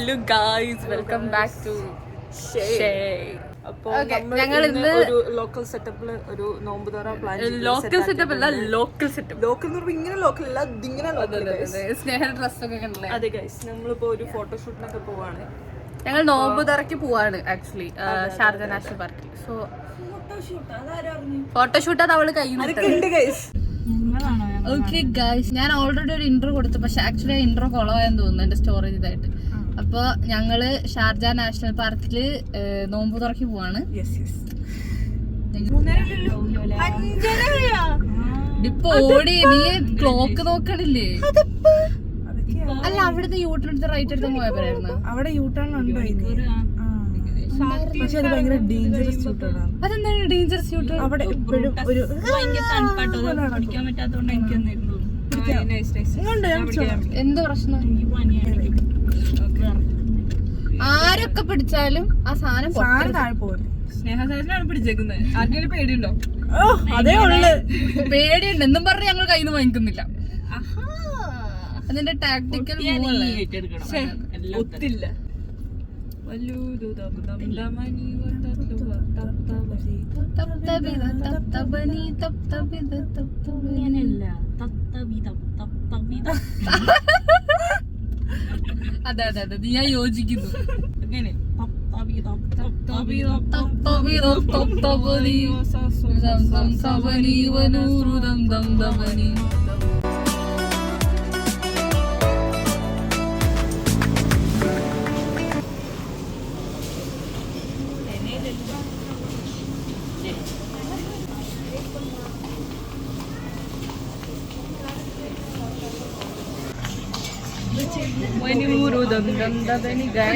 Hello guys, welcome back to ഞങ്ങൾ ഇന്ന് ഒരു ലോക്കൽ സെറ്റപ്പില് ഒരു നോമ്പ് തുറ പ്ലാൻ ചെയ്തു. ലോക്കൽ സെറ്റപ്പ് അല്ല, ലോക്കൽ സെറ്റപ്പ്. ലോക്കൽ എന്ന് പറയുമ്പോൾ ഇങ്ങനെ ലോക്കൽ അല്ല, ഇതിങ്ങനെ ലോക്കൽ. സ്നേഹ ഡ്രസ്സൊക്കെ കണ്ടല്ലേ? അതെ ഗൈസ്, നമ്മളിപ്പോ ഒരു ഫോട്ടോഷൂട്ടിനൊക്കെ പോവാണ്. ഞങ്ങൾ നോമ്പ് തുറക്ക് പോവാണ് ആക്ച്വലി ഷാർജ നാഷണൽ പാർക്കിൽ. സോ ഫോട്ടോഷൂട്ട് അത് അവള് കഴിയുന്നുണ്ട്. ഓക്കെ ഗൈസ്, ഞാൻ ഓൾറെഡി ഒരു ഇൻട്രോ കൊടുത്തു, പക്ഷെ ആക്ച്വലി ആ ഇൻട്രോ കൊളവായെന്ന് തോന്നുന്നു എന്റെ സ്റ്റോറേജ് ഇതായിട്ട്. അപ്പൊ ഞങ്ങള് ഷാർജ നാഷണൽ പാർക്കില് നോമ്പ് തുറക്കി പോവാണ്. ഇപ്പൊ ഓടി നീ ക്ലോക്ക് നോക്കണില്ലേ? അല്ല, അവിടുത്തെ യൂട്ടേൺ എടുത്ത് റൈറ്റ് എടുത്ത് പോയപ്പോഴായിരുന്നു. അവിടെ യൂട്ടേൺ ഉണ്ടോ? പക്ഷെ അത് ഭയങ്കര ഡേഞ്ചറസ് യൂട്ടേണാണ്. അതെന്താണ് ഡേഞ്ചറസ് യൂട്ടേൺ? അവിടെ എപ്പോഴും ഒരു എന്ത് പ്രശ്നം? ആരൊക്കെ പിടിച്ചാലും ആ സാധനം താഴെ പോകും. സ്നേഹസാധനാണ് പിടിച്ചേക്കുന്നത്. ആർക്കെങ്കിലും പേടിയുണ്ടോ? അതേ ഉള്ളു, പേടിയുണ്ട് എന്നും പറഞ്ഞ് ഞങ്ങൾ കയ്യിൽ നിന്ന് വാങ്ങിക്കുന്നില്ല. അതിന്റെ ടാക്ടിക്കൽ ഒത്തില്ല. അതെ അതെ അതെ, ഞാൻ യോജിക്കുന്നു.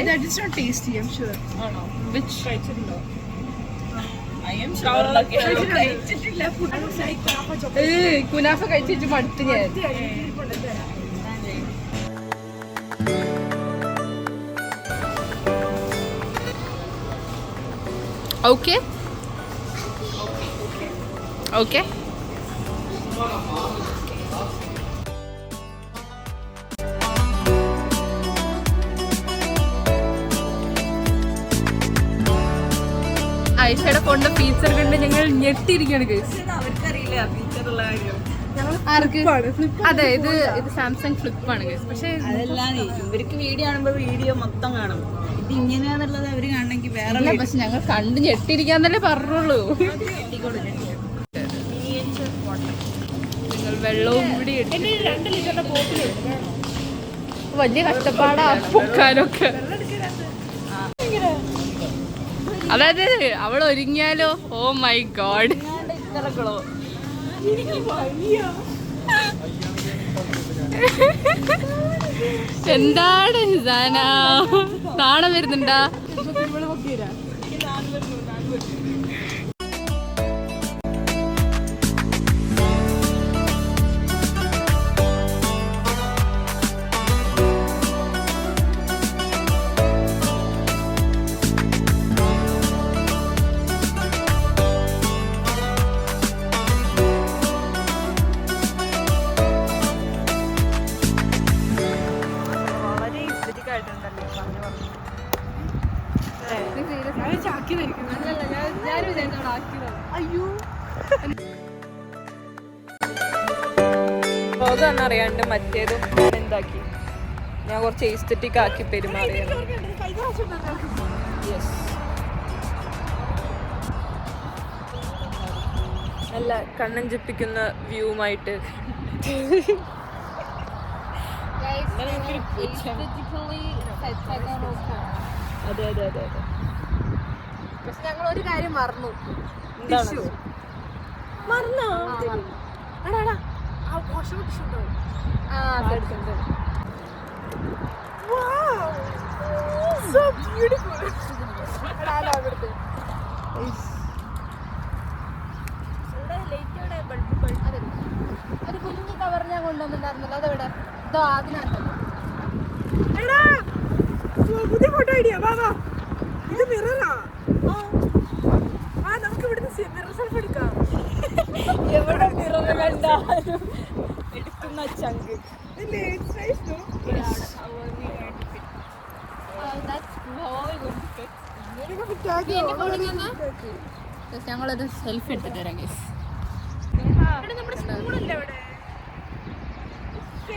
That is not tasty, I'm sure. Which? I am sure. Kunafa കഴിച്ചു മടുത്ത് ഞാൻ. Okay okay. ഐഷയുടെ ഫോണിന്റെ ഫീച്ചർ കണ്ട് ഞങ്ങൾ ഞെട്ടിയിരിക്കുകയാണ് ഗൈസ്. അവർക്കറിയില്ല ഫീച്ചറുള്ള കാര്യം. അതെ, ഇത് സാംസങ് ഫ്ലിപ്പ് ആണ് ഗൈസ്. പക്ഷെ അതല്ലാതെ ഇവർക്ക് വീഡിയോ കാണുമ്പോ വീഡിയോ മൊത്തം കാണും. ഇത് ഇങ്ങനെയാന്നുള്ളത് അവര് കാണണമെങ്കിൽ വേറെ. പക്ഷെ ഞങ്ങൾ കണ്ട് ഞെട്ടിയിരിക്കാന്നല്ലേ പറഞ്ഞുള്ളൂ. നിങ്ങൾ വെള്ളവും കൂടി വലിയ കഷ്ടപ്പാടാ പൊക്കാനൊക്കെ. അതായത് അവൾ ഒരുങ്ങിയാലോ, ഓ മൈ ഗോഡ്. എന്താണ് ഹിസാന, നാണം വരുന്നുണ്ടാ? അറിയാണ്ട് മറ്റേതും ഞാൻ എന്താക്കി, ഞാൻ കുറച്ച് എസ്തെറ്റിക് ആക്കി പെരുമാറിയാണ്. നല്ല കണ്ണഞ്ചിപ്പിക്കുന്ന വ്യൂവുമായിട്ട്. അതെ അതെ അതെ അതെ. പക്ഷെ ഞങ്ങൾ ഒരു കാര്യം മറന്നു. മറന്നോ? ഒരു കുഞ്ഞു കവർ ഞാൻ കൊണ്ടുവന്നിട്ടുണ്ടായിരുന്നല്ലോ, അതെവിടെ? ഇതോ അതിനകത്തല്ലോ. പുതിയ ഫോട്ടോ ഐഡിയ. ഇത് മിററാ. നമുക്ക് ഇവിടുന്ന് മിറർ സെൽഫി എടുക്കാം. എവിടെ മിറർ കണ്ടാലും എടുക്കുന്ന ചങ്ക്. ഞങ്ങളൊരു സെൽഫി എടുത്തിട്ട് വരാം ഗൈസ്.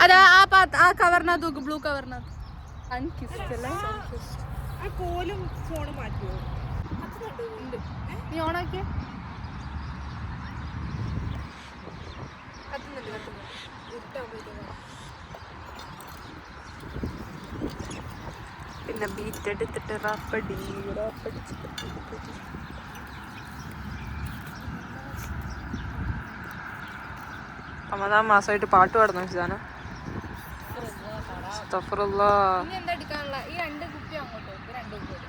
അതാ ആ കവറിനകത്ത് നോക്ക്, ബ്ലൂ കവറിനകത്ത് നീ ഓണാക്കിയ പിന്നെ ബീറ്റ് എടുത്തിട്ട് റാപ്പടി 9 മാസമായിട്ട് പാട്ട് പാടുന്നു ഹിസാന. എന്താ എടുക്കാനുള്ള ഈ 2 കുപ്പി അങ്ങോട്ട് 2 കുപ്പി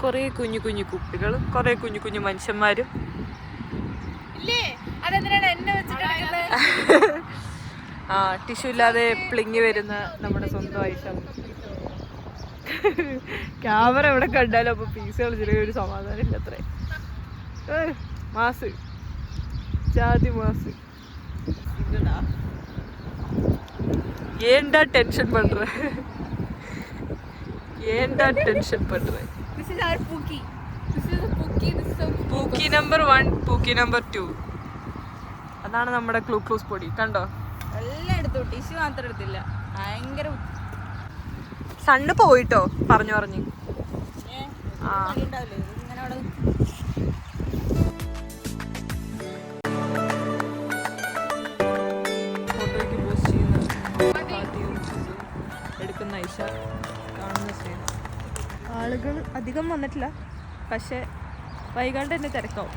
കൊറേ കുഞ്ഞു കുഞ്ഞു കുപ്പികളും കൊറേ കുഞ്ഞു കുഞ്ഞു മനുഷ്യന്മാരും. ഇല്ലേ അതെന്തിനാണ് എന്നെ വെച്ചിട്ട് ആ ടിഷ്യൂ ഇല്ലാതെ പ്ലിങ്ങി വരുന്ന നമ്മുടെ സ്വന്തം ഐഷ. ക്യാമറ എവിടെ കണ്ടാലും അപ്പൊ പീസ് കളിച്ചിട്ട് ഒരു സമാധാനം ഇല്ല. അത്രേ മാസ് ജാതി മാസ്. ஏன்டா டென்ஷன் பண்ற ஏன்டா டென்ஷன் பண்ற This is our Pookie. This is a Pookie. This is a pookie number 1 pookie number 2. അതാണ് നമ്മുടെ ക്ലൂക്ലൂസ് പൊടി. കണ്ടോ എല്ലാം എടുത്തു, ടിഷ്യൂ മാത്രം എടുത്തില്ല. ഭയങ്കര സണ്ണ് പോയിട്ടോ പറഞ്ഞു പറഞ്ഞു. ഫോട്ടോയ്ക്ക് പോസ്റ്റ് ചെയ്യുന്ന എടുക്കുന്ന ഐഷ കാണുന്ന സീൻ. ആളുകൾ അധികം വന്നിട്ടില്ല, പക്ഷെ വൈകാണ്ട് തന്നെ തിരക്കാവും.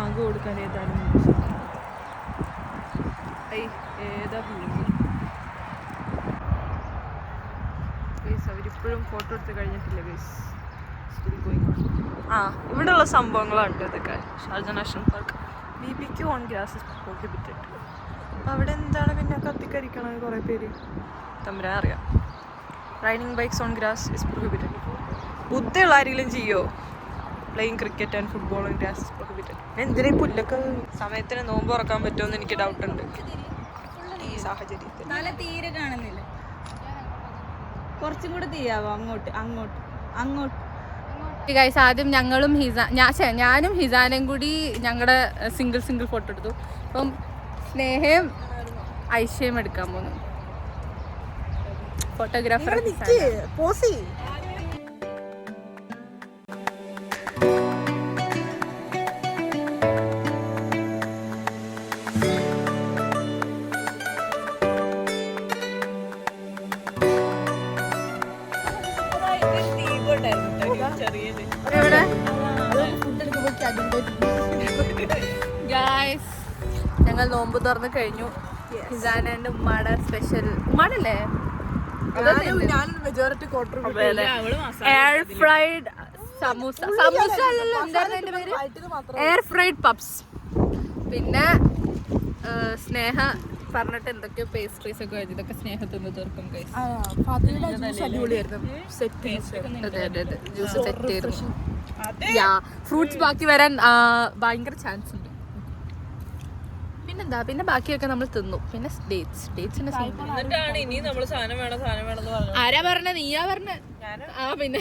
ആകെ കൊടുക്കാൻ ഏതാനും ഏതാ ഗൈസ്. അവരിപ്പോഴും ഫോട്ടോ എടുത്ത് കഴിഞ്ഞിട്ടില്ല ഗൈസ്. ഇവിടെയുള്ള സംഭവങ്ങളുണ്ട് ഇതൊക്കെ. Sharjah national park BBQ on grass is prohibited. അപ്പം അവിടെ എന്താണ് പിന്നെ കത്തിക്കരിക്കണത് കുറേ പേര് തമ്മിൽ അറിയാം. Riding bikes on grass is prohibited. ബുദ്ധിയുള്ള ആരെങ്കിലും ചെയ്യോ? Playing cricket and football on grass is prohibited. എന്തിനാ പുല്ലൊക്കെ സമയത്തിന് നോമ്പ് തുറക്കാൻ പറ്റുമെന്ന് എനിക്ക് ഡൗട്ടുണ്ട് ഈ സാഹചര്യത്തിൽ. തല തീരെ കാണുന്നില്ല. കുറച്ചും കൂടെ തീയാവോ? അങ്ങോട്ട് അങ്ങോട്ട് അങ്ങോട്ട്. ഗൈസ് ആദ്യം ഞങ്ങളും ഞാനും ഹിസാനയും കൂടി ഞങ്ങളുടെ സിംഗിൾ ഫോട്ടോ എടുത്തു. അപ്പം സ്നേഹയും ഐഷയും എടുക്കാൻ പോകുന്നു. ഫോട്ടോഗ്രാഫർ ഞങ്ങൾ നോമ്പ് തുറന്ന് കഴിഞ്ഞു. ഹിസാനന്റെ ഉമ്മാടെ സ്പെഷ്യൽ ഉമ്മാടല്ലേ എയർ ഫ്രൈഡ് സമൂസ അല്ലല്ലോ, എന്തായിരുന്നു അതിന്റെ പേര്? Air fried puffs. പിന്നെ സ്നേഹ പറഞ്ഞിട്ട് എന്തൊക്കെയോ പേസ്ട്രീസ് ഒക്കെ വെച്ച് ഇതൊക്കെ സ്നേഹത്തിന് തീർക്കും. ജ്യൂസ് സെറ്റ് ചെയ്തു. ഫ്രൂട്ട്സ് ബാക്കി വരാൻ ഭയങ്കര ചാൻസ് ഉണ്ട്. പിന്നെന്താ, പിന്നെ ബാക്കിയൊക്കെ നമ്മൾ തിന്നു. പിന്നെ ഡേറ്റ്സിന്റെ ആരാ പറഞ്ഞ? നീയാ പറഞ്ഞ? പിന്നെ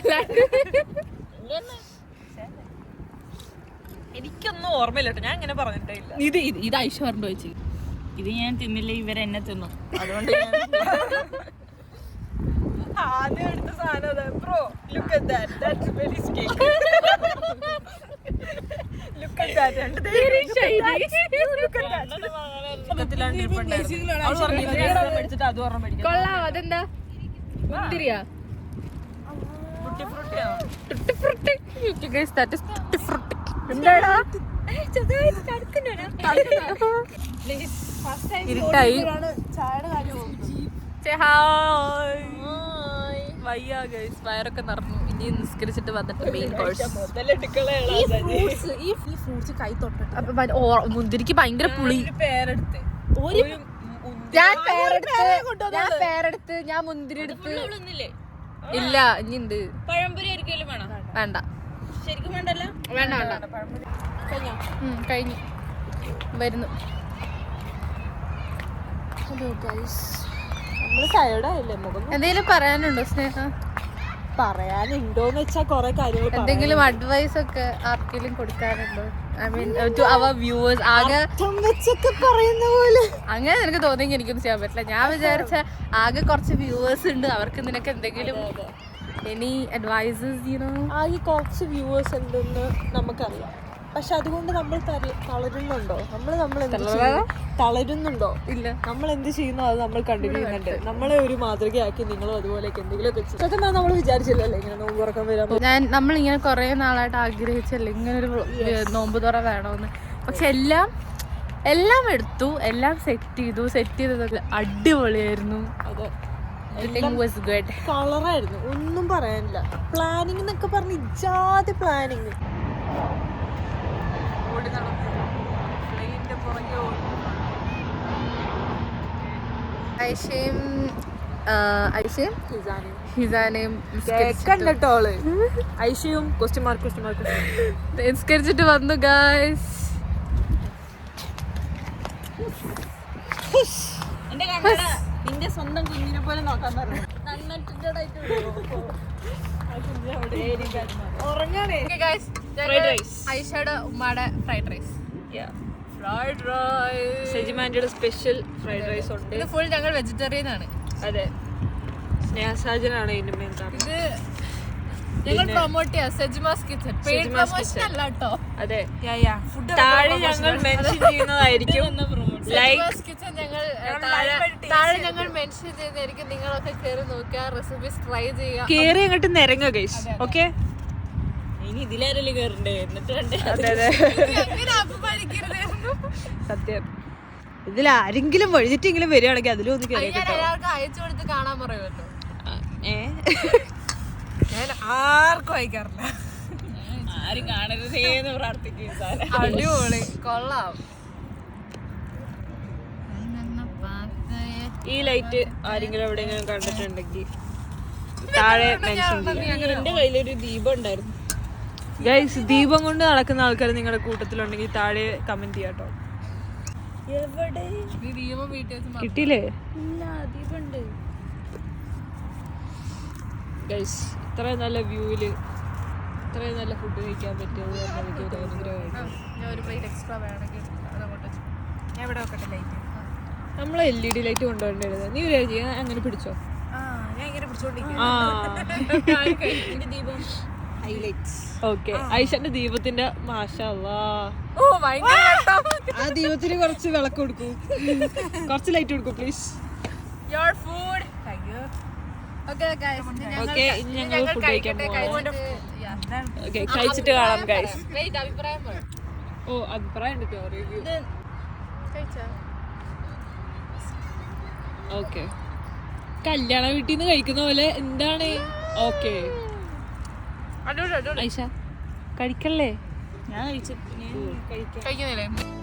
എനിക്കൊന്നും ഓർമ്മയില്ല. ഞാൻ ഇങ്ങനെ പറഞ്ഞിട്ടേ ഇല്ല. ഇത് ഐഷ പറഞ്ഞു വെച്ച് ഇത് ഞാൻ തിന്നില്ല, ഇവരെന്നെ തിന്നു. അതുകൊണ്ട് ആദ്യം എടുത്ത സാധനം bro look at that, that's very shake. Look at that. കൊള്ളാം. അതെന്താ മുന്തിരിയാ? ഇരുട്ടായി. വയ്യ ഗൈസ്, വയറൊക്കെ നിറഞ്ഞു. ഇനി നിസ്കരിച്ചിട്ട് വന്നിട്ട് മെയിൻ കോഴ്സ്. ഈ ഫ്രൂട്ട്സ് കൈ തൊട്ടിട്ട് മുന്തിരിക്ക് ഭയങ്കര പുളി. ഞാൻ പേരെടുത്ത് ഞാൻ മുന്തിരി എടുത്ത് ഇല്ല. ഇനിയുണ്ട്. പഴംപൊരി ഒരിക്കലും വേണം. വേണ്ട, ശരിക്കും വേണ്ടല്ലോ. വേണ്ട കഴിഞ്ഞു. വരുന്നു. നമ്മള് ടയർഡായില്ലേ മുഖം എന്തെങ്കിലും പറയാനുണ്ടോ സ്നേഹ? പറയാനുണ്ടോന്ന് വെച്ചാ കൊറേ കാര്യങ്ങൾ എന്തെങ്കിലും അഡ്വൈസ് ഒക്കെ ആർക്കെങ്കിലും കൊടുക്കാനുണ്ടോ? I mean to our viewers. ആകെ വെച്ചൊക്കെ പറയുന്ന പോലെ അങ്ങനെ നിനക്ക് തോന്നിയെങ്കിൽ എനിക്കൊന്നും ചെയ്യാൻ പറ്റില്ല. ഞാൻ വിചാരിച്ച ആകെ കുറച്ച് വ്യൂവേഴ്സ് ഉണ്ട്, അവർക്ക് നിനക്ക് എന്തെങ്കിലും എനി അഡ്വൈസസ് ആകെ കുറച്ച് വ്യൂവേഴ്സ് ഉണ്ടെന്ന് നമുക്കറിയാം. പക്ഷെ അതുകൊണ്ട് നമ്മൾ തളരുന്നുണ്ടോ? തളരുന്നുണ്ടോ? ഇല്ല. നമ്മൾ എന്ത് ചെയ്യുന്നോ അത് നമ്മൾ കണ്ടിന്യൂ ചെയ്യുന്നുണ്ട്. നമ്മളെ ഒരു മാതൃകയാക്കി നിങ്ങളും അതുപോലെയൊക്കെ എന്തെങ്കിലുമൊക്കെ സത്യം നമ്മൾ വിചാരിച്ചില്ലല്ലേ ഇങ്ങനെ നോമ്പ് തുറക്കാൻ വരാൻ. നമ്മളിങ്ങനെ കുറെ നാളായിട്ട് ആഗ്രഹിച്ചല്ലേ ഇങ്ങനെ ഒരു നോമ്പ് തുറ വേണമെന്ന്. പക്ഷെ എല്ലാം എടുത്തു, എല്ലാം സെറ്റ് ചെയ്തതൊക്കെ അടിപൊളിയായിരുന്നു. അതെ, കളറായിരുന്നു, ഒന്നും പറയാനില്ല. പ്ലാനിങ് എന്നൊക്കെ പറഞ്ഞ് ഇജാതി പ്ലാനിങ്. ഹിസാനയും ഐഷയും നിസ്കരിച്ചിട്ട് വന്നു ഗായ്സ്. നിന്റെ സ്വന്തം കുഞ്ഞിനെ പോലെ നോക്കാൻ പറഞ്ഞു. ഐഷയുടെ ഉമ്മയുടെ ഫ്രൈഡ് റൈസ്. സെജിമാൻഡിയുടെ സ്പെഷ്യൽ ഫ്രൈഡ് റൈസ് ഉണ്ട്. ഇത് ഫുൾ ഞങ്ങൾ വെജിറ്റേറിയൻ ആണ്. അതെ, സ്നേഹസാജനാണ് ഇതിന്റെ മെയിൻ കാരണം. ഇത് ഞങ്ങൾ പ്രൊമോട്ട് ചെയ്യാം സെജിമാസ് കിച്ചൺ. പെയ്ഡ് പ്രൊമോഷൻ അല്ല കേട്ടോ. അതെ, താഴെ ഞങ്ങൾ മെൻഷൻ ചെയ്യുന്നതായിരിക്കും. സെജിമാസ് കിച്ചൺ താഴെ ഞങ്ങൾ മെൻഷൻ ചെയ്യുന്നതായിരിക്കും. നിങ്ങളൊക്കെ കയറി നോക്കുക, റെസിപ്പീസ് ട്രൈ ചെയ്യുക, കേറി അങ്ങോട്ട് നിരങ്ങുക ഗൈസ്. ഓക്കെ, ഇനി ഇതിലേരല്ലേ കേറണ്ടേ? എന്നിട്ട് സത്യം ഇതിൽ ആരെങ്കിലും വഴിതെറ്റെങ്കിലും വരികയാണെങ്കിൽ അതിലും ഒന്ന് കയറി അയച്ചു കൊടുത്ത് കാണാൻ പറയുമല്ലോ. ഞാൻ ആർക്കും അയക്കാറില്ല, ആരും കാണരുതേന്ന് പ്രാർത്ഥിക്കും. അടിപൊളി, കൊള്ളാം. ഈ ലൈറ്റ് ആരെങ്കിലും എവിടെയെങ്കിലും കണ്ടിട്ടുണ്ടെങ്കിൽ താഴെ മെൻഷൻ ചെയ്യും. എന്റെ കയ്യിലൊരു ദീപം ഉണ്ടായിരുന്നു ഗൈസ്. ദീപം കൊണ്ട് നടക്കുന്ന ആൾക്കാർ നിങ്ങളുടെ കൂട്ടത്തിലുണ്ടെങ്കിൽ താഴെ കമന്റ് ചെയ്യാട്ടോ. എവിടെ കിട്ടിയില്ലേ? ദീപമുണ്ട് ഗൈസ്. ഇത്രയും നല്ല വ്യൂവില് ഇത്രയും നല്ല ഫുഡ് കഴിക്കാൻ പറ്റിയത് എനിക്കൊരു അനുഗ്രഹമായിട്ട്. നമ്മളെ LED ലൈറ്റ് കൊണ്ടുപോകേണ്ടത്. നീ ഒരു കാര്യം ചെയ്യാൻ അങ്ങനെ പിടിച്ചോ. ഓക്കെ, ഐഷന്റെ ദീപത്തിന്റെ മാഷാ ആ ദീപത്തിന് കുറച്ച് വിളക്ക് കൊടുക്കൂ, കുറച്ച് ലൈറ്റ് കൊടുക്കൂ പ്ലീസ്. ഓക്കെ, ഇനി ഞങ്ങൾ ഫുഡ് കഴിക്കാൻ പോവാം. ഓക്കെ, കഴിച്ചിട്ട് കാണാം ഗൈസ്. ഓ, അഭിപ്രായം ഉണ്ട്. ഓക്കെ, കല്യാണ വീട്ടിൽ നിന്ന് കഴിക്കുന്ന പോലെ എന്താണ്? ഓക്കെ ഐഷ കഴിക്കല്ലേ? ഞാൻ കഴിച്ചിട്ട് കഴിക്കാം.